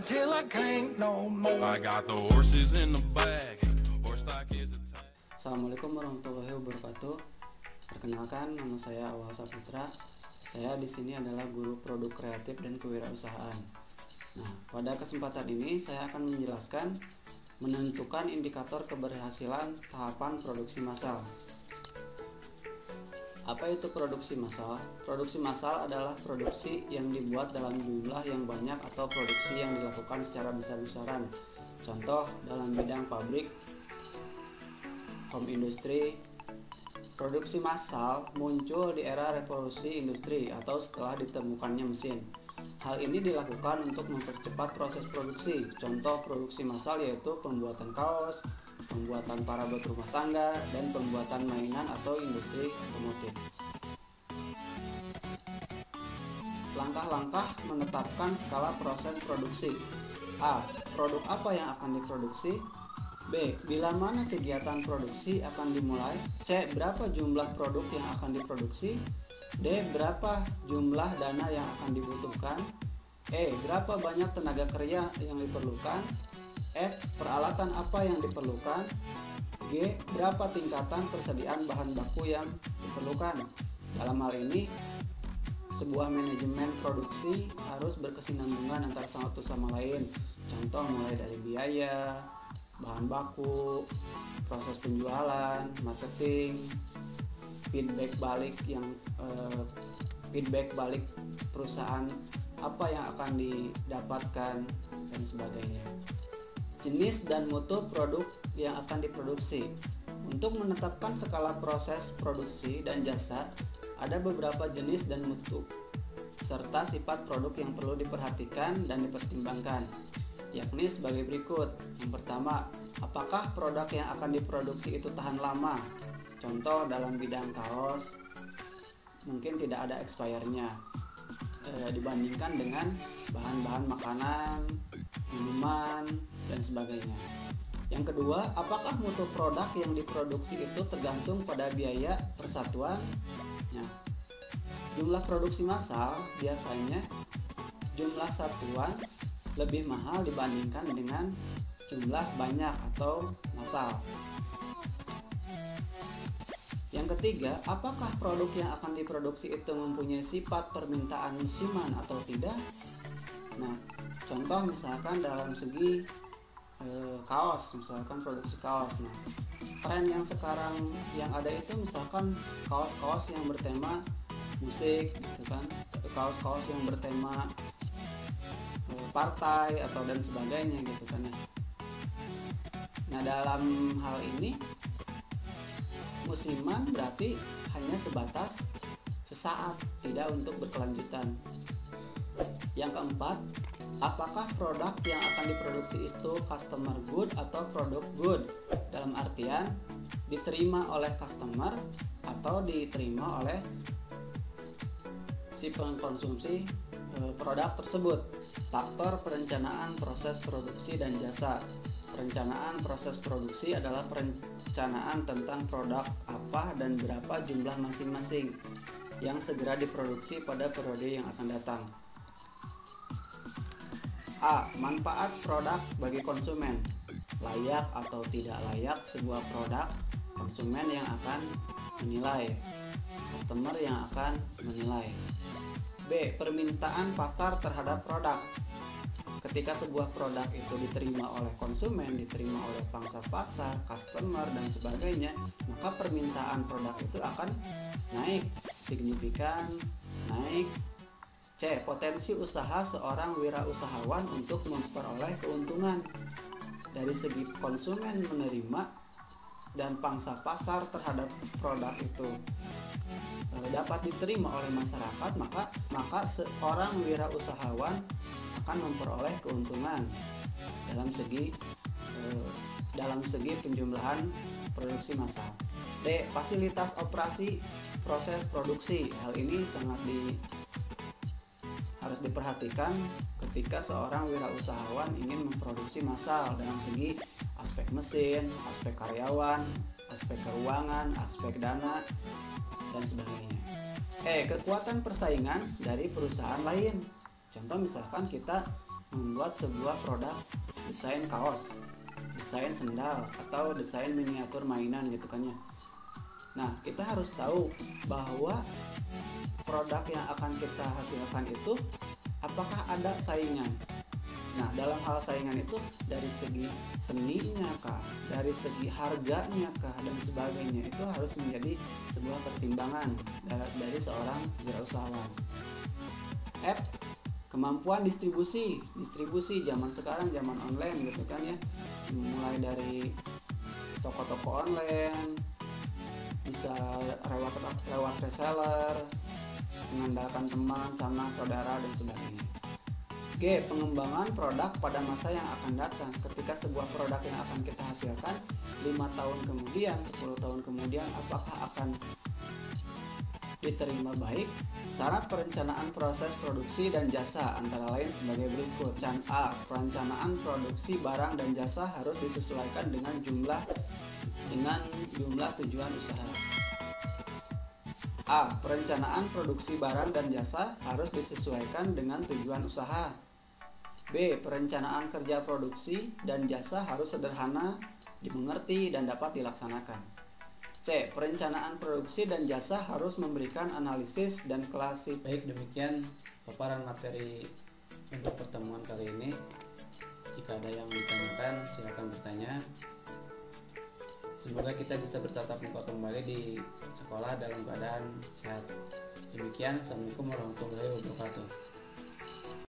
till I can't no more. I got the horses in the back. Horse stock is a Assalamualaikum warahmatullahi wabarakatuh. Perkenalkan, nama saya Awal Saputra. Saya di sini adalah guru produk kreatif dan kewirausahaan. Nah, pada kesempatan ini saya akan menjelaskan menentukan indikator keberhasilan tahapan produksi massal. Apa itu produksi massal? Produksi massal adalah produksi yang dibuat dalam jumlah yang banyak atau produksi yang dilakukan secara besar-besaran. Contoh dalam bidang pabrik, home industry. Produksi massal muncul di era revolusi industri atau setelah ditemukannya mesin. Hal ini dilakukan untuk mempercepat proses produksi. Contoh produksi massal yaitu pembuatan kaos, pembuatan perabot rumah tangga, dan pembuatan mainan atau industri otomotif. Langkah-langkah menetapkan skala proses produksi. A. Produk apa yang akan diproduksi? B. Bila mana kegiatan produksi akan dimulai? C. Berapa jumlah produk yang akan diproduksi? D. Berapa jumlah dana yang akan dibutuhkan? E. Berapa banyak tenaga kerja yang diperlukan? F. Peralatan apa yang diperlukan? G. Berapa tingkatan persediaan bahan baku yang diperlukan? Dalam hal ini, sebuah manajemen produksi harus berkesinambungan antara satu sama lain. Contoh mulai dari biaya, bahan baku, proses penjualan, marketing, feedback balik perusahaan, apa yang akan didapatkan, dan sebagainya. Jenis dan mutu produk yang akan diproduksi. Untuk menetapkan skala proses produksi dan jasa, ada beberapa jenis dan mutu serta sifat produk yang perlu diperhatikan dan dipertimbangkan, yakni sebagai berikut. Yang pertama, apakah produk yang akan diproduksi itu tahan lama? Contoh dalam bidang kaos, mungkin tidak ada expirednya dibandingkan dengan bahan-bahan makanan, minuman, dan sebagainya. Yang kedua, apakah mutu produk yang diproduksi itu tergantung pada biaya persatuan? Nah, jumlah produksi massal biasanya jumlah satuan lebih mahal dibandingkan dengan jumlah banyak atau massal. Yang ketiga, apakah produk yang akan diproduksi itu mempunyai sifat permintaan musiman atau tidak? Nah, contoh misalkan dalam segi kaos, misalkan produksi kaos. Nah, tren yang sekarang yang ada itu misalkan kaos-kaos yang bertema musik, gitu kan, kaos-kaos yang bertema partai atau dan sebagainya, gitu kan ya. Nah, dalam hal ini musiman berarti hanya sebatas sesaat, tidak untuk berkelanjutan. Yang keempat, apakah produk yang akan diproduksi itu customer good atau produk good? Dalam artian diterima oleh customer atau diterima oleh si pengkonsumsi produk tersebut. Faktor perencanaan proses produksi dan jasa. Perencanaan proses produksi adalah perencanaan tentang produk apa dan berapa jumlah masing-masing yang segera diproduksi pada periode yang akan datang. A. Manfaat produk bagi konsumen. Layak atau tidak layak sebuah produk, konsumen yang akan menilai, customer yang akan menilai. B. Permintaan pasar terhadap produk. Ketika sebuah produk itu diterima oleh konsumen, diterima oleh pangsa pasar, customer, dan sebagainya, maka permintaan produk itu akan naik signifikan, naik. C. Potensi usaha seorang wirausahawan untuk memperoleh keuntungan. Dari segi konsumen menerima dan pangsa pasar terhadap produk itu dapat diterima oleh masyarakat, maka seorang wirausahawan akan memperoleh keuntungan dalam segi penjumlahan produksi massal. D. Fasilitas operasi proses produksi. Hal ini harus diperhatikan ketika seorang wirausahawan ingin memproduksi massal dalam segi aspek mesin, aspek karyawan, aspek keuangan, aspek dana, dan sebagainya. Kekuatan persaingan dari perusahaan lain. Contoh misalkan kita membuat sebuah produk desain kaos, desain sendal, atau desain miniatur mainan gitu kan ya. Nah, kita harus tahu bahwa produk yang akan kita hasilkan itu apakah ada saingan. Nah, dalam hal saingan itu dari segi seninya kah, dari segi harganya kah, dan sebagainya, itu harus menjadi sebuah pertimbangan dari seorang wirausahawan. F. Kemampuan distribusi zaman sekarang, zaman online gitu kan ya, mulai dari toko-toko online, bisa lewat reseller, mengandalkan teman, sanak, saudara, dan sebagainya. G. Pengembangan produk pada masa yang akan datang. Ketika sebuah produk yang akan kita hasilkan 5 tahun kemudian, 10 tahun kemudian, apakah akan diterima baik? Syarat perencanaan proses produksi dan jasa antara lain sebagai berikut. A. Perencanaan produksi barang dan jasa harus disesuaikan dengan jumlah tujuan usaha. A. Perencanaan produksi barang dan jasa harus disesuaikan dengan tujuan usaha. B. Perencanaan kerja produksi dan jasa harus sederhana, dimengerti, dan dapat dilaksanakan. C. Perencanaan produksi dan jasa harus memberikan analisis dan klasik. Baik, demikian paparan materi untuk pertemuan kali ini. Jika ada yang ditanyakan, silakan bertanya. Semoga kita bisa bertatap muka kembali di sekolah dalam keadaan sehat. Demikian, Assalamualaikum warahmatullahi wabarakatuh.